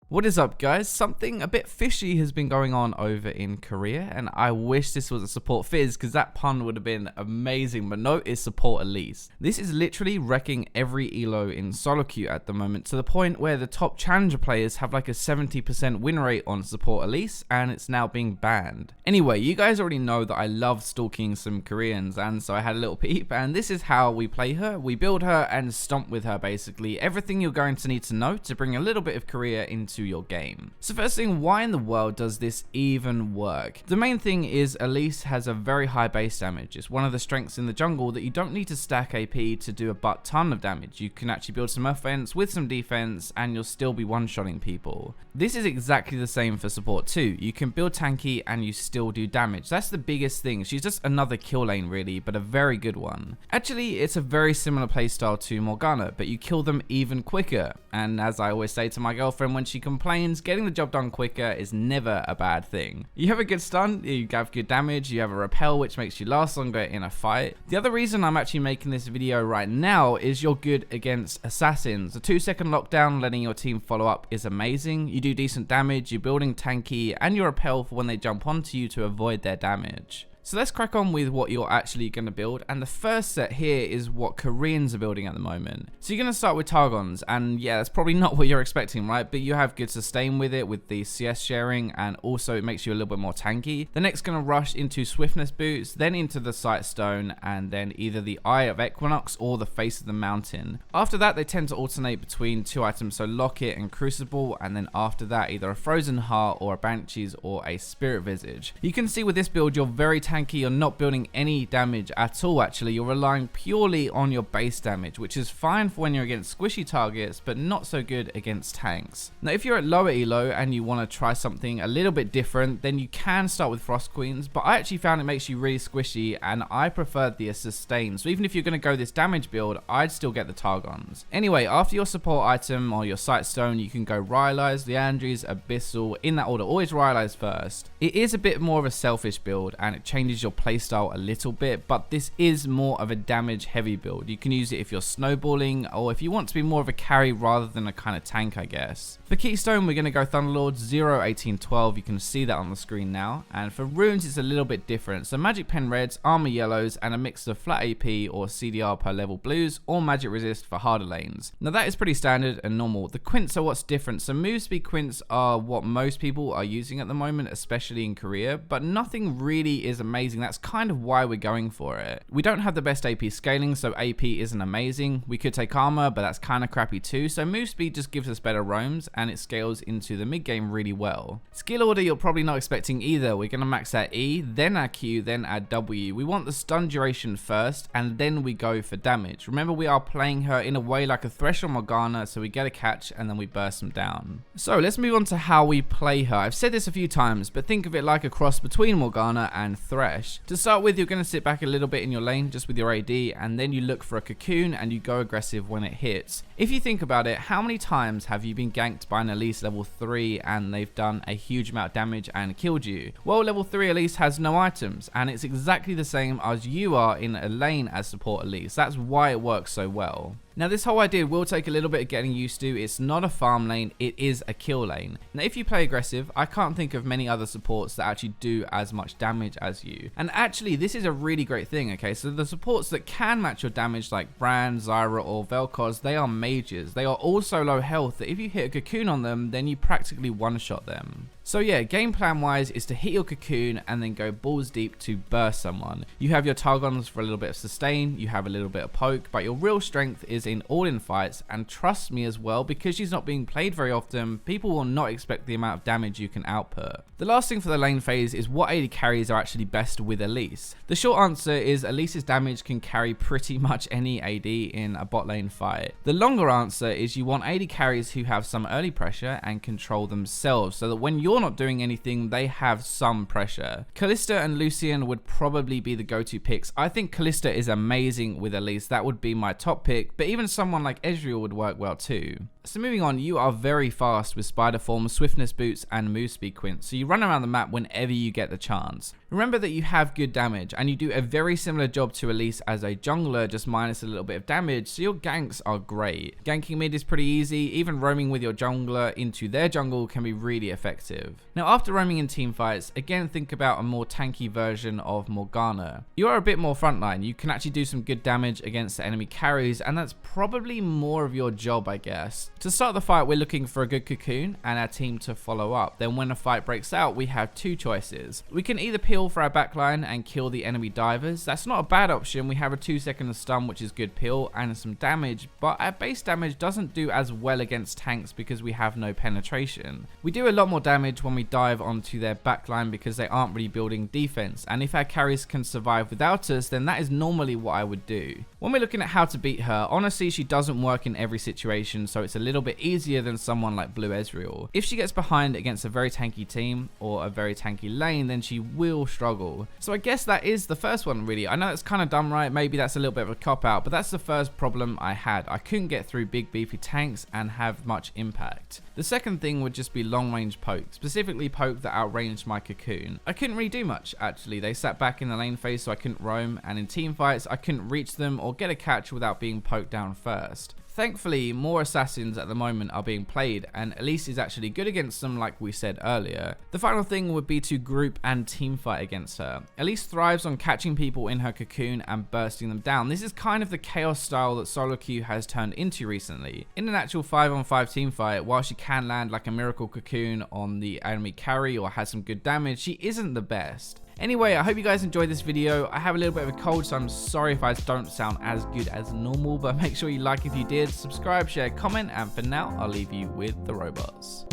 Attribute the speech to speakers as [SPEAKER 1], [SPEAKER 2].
[SPEAKER 1] What is up, guys? Something a bit fishy has been going on over in Korea, and I wish this was a support Fizz because that pun would have been amazing, but no, it's support Elise. This is literally wrecking every elo in solo queue at the moment, to the point where the top challenger players have like a 70% win rate on support Elise, and it's now being banned. Anyway, you guys already know that I love stalking some Koreans, and so I had a little peep, and this is how we play her. We build her and stomp with her, basically. Everything you're going to need to know to bring a little bit of Korea into your game. So first thing, why in the world does this even work? The main thing is Elise has a very high base damage. It's one of the strengths in the jungle that you don't need to stack AP to do a butt ton of damage. You can actually build some offense with some defense and you'll still be one-shotting people. This is exactly the same for support too. You can build tanky and you still do damage. That's the biggest thing. She's just another kill lane really, but a very good one. Actually, it's a very similar playstyle to Morgana, but you kill them even quicker. And as I always say to my girlfriend when she complains, getting the job done quicker is never a bad thing. You have a good stun, you have good damage, you have a repel which makes you last longer in a fight. The other reason I'm actually making this video right now is you're good against assassins. A 2-second lockdown letting your team follow up is amazing. You do decent damage, you're building tanky, and you repel for when they jump onto you to avoid their damage. So let's crack on with what you're actually going to build, and the first set here is what Koreans are building at the moment. So you're going to start with Targons, and yeah, that's probably not what you're expecting, right? But you have good sustain with it, with the CS sharing, and also it makes you a little bit more tanky. The next going to rush into Swiftness Boots, then into the Sight Stone, and then either the Eye of Equinox or the Face of the Mountain. After that, they tend to alternate between two items, so Locket and Crucible, and then after that, either a Frozen Heart or a Banshees or a Spirit Visage. You can see with this build, you're very tanky. You're not building any damage at all. Actually, you're relying purely on your base damage, which is fine for when you're against squishy targets, but not so good against tanks. Now if you're at lower elo and you want to try something a little bit different, then you can start with Frost Queens, but I actually found it makes you really squishy and I preferred the sustain. So even if you're going to go this damage build, I'd still get the Targons. Anyway, after your support item or your Sight Stone, you can go Rylai's, Liandry's, Abyssal, in that order. Always Rylai's first. It is a bit more of a selfish build and it changes your playstyle a little bit, but this is more of a damage heavy build. You can use it if you're snowballing or if you want to be more of a carry rather than a kind of tank, I guess. For Keystone, we're going to go Thunderlord 0, 18, 12. You can see that on the screen now. And for runes, it's a little bit different. So Magic Pen Reds, Armor Yellows, and a mix of flat AP or CDR per level blues, or Magic Resist for harder lanes. Now that is pretty standard and normal. The Quints are what's different. So move speed Quints are what most people are using at the moment, especially in Korea, but nothing really is amazing. That's kind of why we're going for it. We don't have the best AP scaling, so AP isn't amazing. We could take armor, but that's kind of crappy too. So move speed just gives us better roams and it scales into the mid game really well. Skill order you're probably not expecting either. We're going to max our E, then our Q, then our W. We want the stun duration first and then we go for damage. Remember, we are playing her in a way like a Thresh or Morgana, so we get a catch and then we burst them down. So let's move on to how we play her. I've said this a few times, but think of it like a cross between Morgana and Thresh. To start with, you're going to sit back a little bit in your lane just with your AD, and then you look for a cocoon and you go aggressive when it hits. If you think about it, how many times have you been ganked by an Elise level 3 and they've done a huge amount of damage and killed you? Well, level 3 Elise has no items, and it's exactly the same as you are in a lane as support Elise. That's why it works so well. Now this whole idea will take a little bit of getting used to. It's not a farm lane, it is a kill lane. Now if you play aggressive, I can't think of many other supports that actually do as much damage as you. And actually this is a really great thing, okay? So the supports that can match your damage like Brand, Zyra or Vel'Koz, they are mages. They are all so low health that if you hit a cocoon on them, then you practically one-shot them. So yeah, game plan wise is to hit your cocoon and then go balls deep to burst someone. You have your Targons for a little bit of sustain, you have a little bit of poke, but your real strength is in all-in fights, and trust me as well, because she's not being played very often, people will not expect the amount of damage you can output. The last thing for the lane phase is what AD carries are actually best with Elise. The short answer is Elise's damage can carry pretty much any AD in a bot lane fight. The longer answer is you want AD carries who have some early pressure and control themselves, so that when you're not doing anything, they have some pressure. Kalista and Lucian would probably be the go-to picks. I think Kalista is amazing with Elise. That would be my top pick, but even someone like Ezreal would work well too. So moving on, you are very fast with spider form, swiftness boots, and move speed quint, so you run around the map whenever you get the chance. Remember that you have good damage, and you do a very similar job to Elise as a jungler, just minus a little bit of damage, so your ganks are great. Ganking mid is pretty easy, even roaming with your jungler into their jungle can be really effective. Now after roaming in team fights, again think about a more tanky version of Morgana. You are a bit more frontline, you can actually do some good damage against the enemy carries, and that's probably more of your job, I guess. To start the fight, we're looking for a good cocoon and our team to follow up. Then when a fight breaks out, we have two choices. We can either peel for our backline and kill the enemy divers. That's not a bad option. We have a 2-second stun, which is good peel and some damage, but our base damage doesn't do as well against tanks because we have no penetration. We do a lot more damage when we dive onto their backline because they aren't really building defense, and if our carries can survive without us, then that is normally what I would do. When we're looking at how to beat her, honestly she doesn't work in every situation, so it's a little bit easier than someone like Blue Ezreal. If she gets behind against a very tanky team or a very tanky lane, then she will struggle. So I guess that is the first one really. I know it's kind of dumb, right? Maybe that's a little bit of a cop out, but that's the first problem I had. I couldn't get through big beefy tanks and have much impact. The second thing would just be long range poke, specifically poke that outranged my cocoon. I couldn't really do much actually. They sat back in the lane phase so I couldn't roam, and in team fights I couldn't reach them or get a catch without being poked down first. Thankfully, more assassins at the moment are being played, and Elise is actually good against them like we said earlier. The final thing would be to group and team fight against her. Elise thrives on catching people in her cocoon and bursting them down. This is kind of the chaos style that solo queue has turned into recently. In an actual 5-on-5 team fight, while she can land like a miracle cocoon on the enemy carry or has some good damage, she isn't the best. Anyway, I hope you guys enjoyed this video. I have a little bit of a cold, so I'm sorry if I don't sound as good as normal, but make sure you like if you did, subscribe, share, comment, and for now, I'll leave you with the robots.